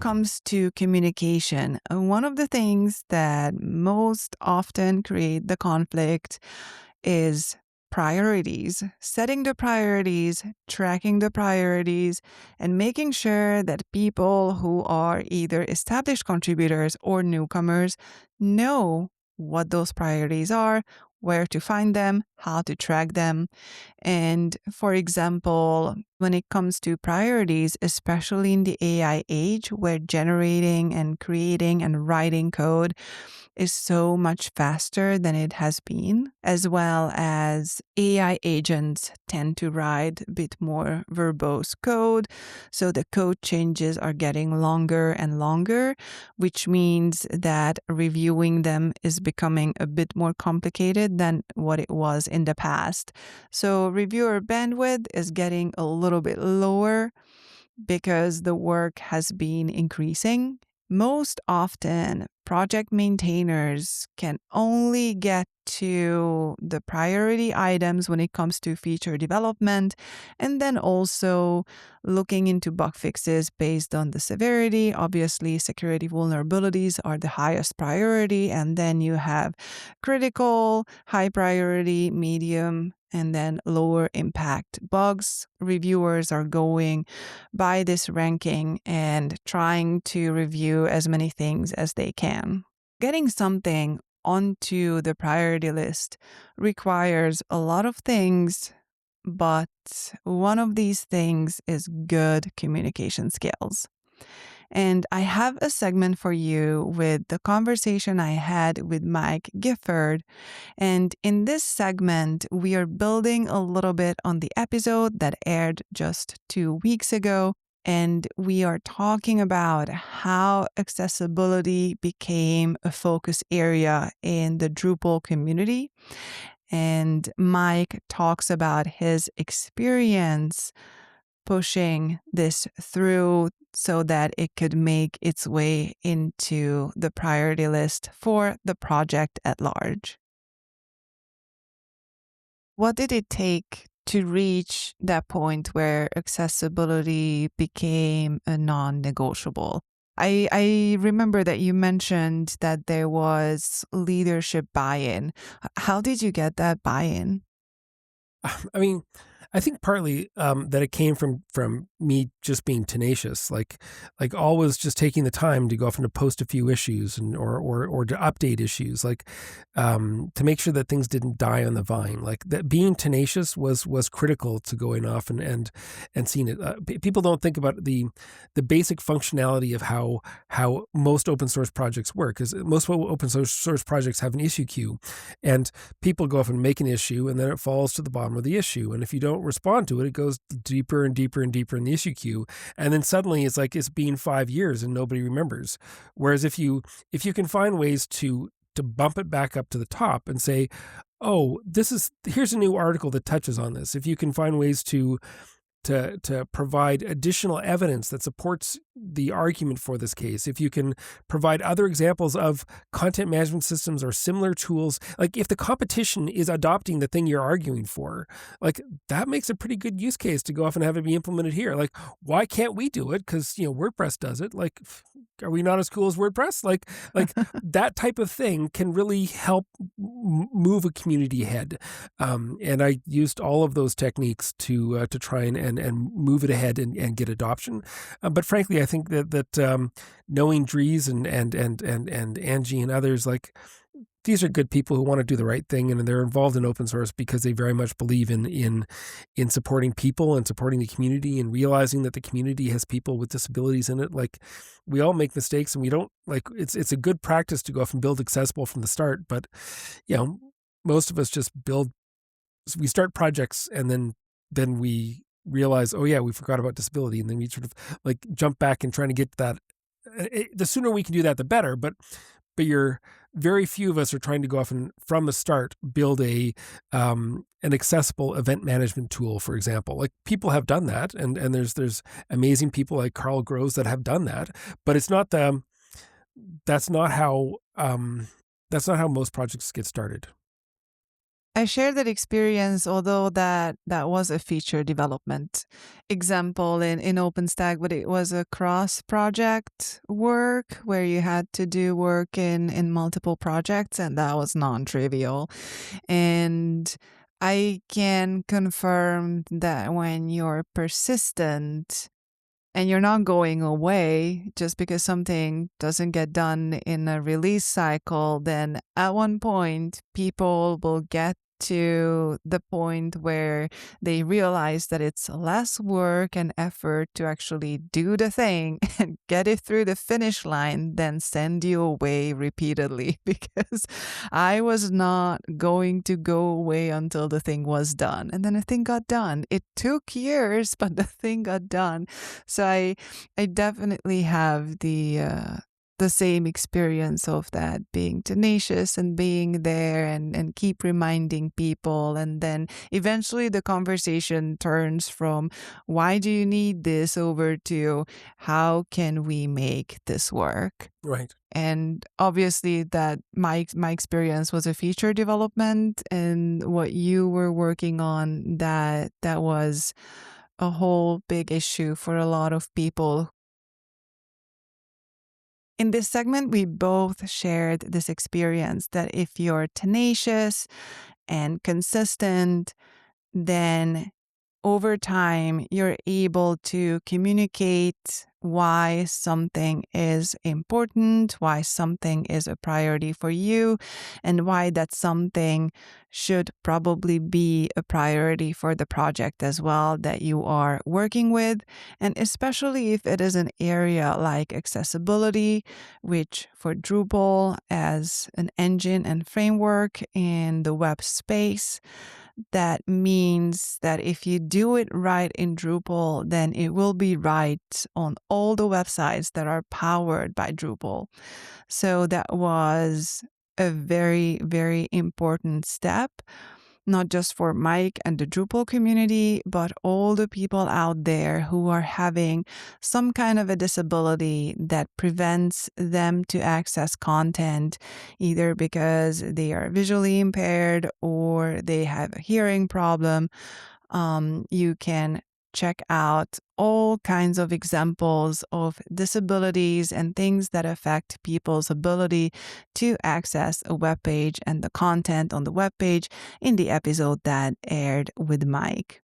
comes to communication, one of the things that most often create the conflict is priorities. Setting the priorities, tracking the priorities, and making sure that people who are either established contributors or newcomers know what those priorities are, where to find them, how to track them. And for example, when it comes to priorities, especially in the AI age where generating and creating and writing code is so much faster than it has been, as well as AI agents tend to write a bit more verbose code. So the code changes are getting longer and longer, which means that reviewing them is becoming a bit more complicated than what it was in the past. So reviewer bandwidth is getting a little bit lower because the work has been increasing. Most often, project maintainers can only get to the priority items when it comes to feature development, and then also looking into bug fixes based on the severity. Obviously, security vulnerabilities are the highest priority, and then you have critical, high priority, medium, and then lower impact bugs. Reviewers are going by this ranking and trying to review as many things as they can. Getting something onto the priority list requires a lot of things, but one of these things is good communication skills. And I have a segment for you with the conversation I had with Mike Gifford. And in this segment, we are building a little bit on the episode that aired just 2 weeks ago. And we are talking about how accessibility became a focus area in the Drupal community. And Mike talks about his experience pushing this through so that it could make its way into the priority list for the project at large. What did it take to reach that point where accessibility became a non-negotiable? I remember that you mentioned that there was leadership buy-in. How did you get that buy-in? I mean, I think partly that it came from me just being tenacious, like always just taking the time to go off and to post a few issues and or to update issues, like to make sure that things didn't die on the vine. Like that being tenacious was critical to going off and seeing it. People don't think about the basic functionality of how most open source projects work, because most open source projects have an issue queue, and people go off and make an issue, and then it falls to the bottom of the issue. And if you don't respond to it, it goes deeper and deeper and deeper in the issue queue. And then suddenly it's like it's been 5 years and nobody remembers. Whereas if you can find ways to bump it back up to the top and say, oh, here's a new article that touches on this. If you can find ways to provide additional evidence that supports the argument for this case, if you can provide other examples of content management systems or similar tools, like if the competition is adopting the thing you're arguing for, like that makes a pretty good use case to go off and have it be implemented here. Like, why can't we do it? Because WordPress does it. Like, are we not as cool as WordPress? Like that type of thing can really help move a community ahead. And I used all of those techniques to try and move it ahead and get adoption. But frankly, I think that knowing Dries and Angie and others, like these are good people who want to do the right thing, and they're involved in open source because they very much believe in supporting people and supporting the community and realizing that the community has people with disabilities in it. Like we all make mistakes, and we don't like it's a good practice to go off and build accessible from the start. But most of us just we start projects and then we realize, oh yeah, we forgot about disability. And then we sort of like jump back and trying to get to that. The sooner we can do that, the better. But very few of us are trying to go off and from the start build an accessible event management tool, for example. Like people have done that, and there's amazing people like Carl Groves that have done that. But it's not that's not how most projects get started. I shared that experience, although that was a feature development example in OpenStack, but it was a cross project work where you had to do work in multiple projects, and that was non-trivial. And I can confirm that when you're persistent and you're not going away just because something doesn't get done in a release cycle, then at one point people will get to the point where they realize that it's less work and effort to actually do the thing and get it through the finish line than send you away repeatedly because I was not going to go away until the thing was done. And then the thing got done. It took years, but the thing got done. So I definitely have the same experience of that, being tenacious and being there and keep reminding people. And then eventually the conversation turns from why do you need this over to how can we make this work? Right. And obviously that my experience was a feature development, and what you were working on, that was a whole big issue for a lot of people. In this segment, we both shared this experience that if you're tenacious and consistent, then over time, you're able to communicate why something is important, why something is a priority for you, and why that something should probably be a priority for the project as well that you are working with. And especially if it is an area like accessibility, which for Drupal as an engine and framework in the web space, that means that if you do it right in Drupal, then it will be right on all the websites that are powered by Drupal. So that was a very, very important step, not just for Mike and the Drupal community, but all the people out there who are having some kind of a disability that prevents them to access content, either because they are visually impaired or they have a hearing problem. You can check out all kinds of examples of disabilities and things that affect people's ability to access a web page and the content on the web page in the episode that aired with Mike.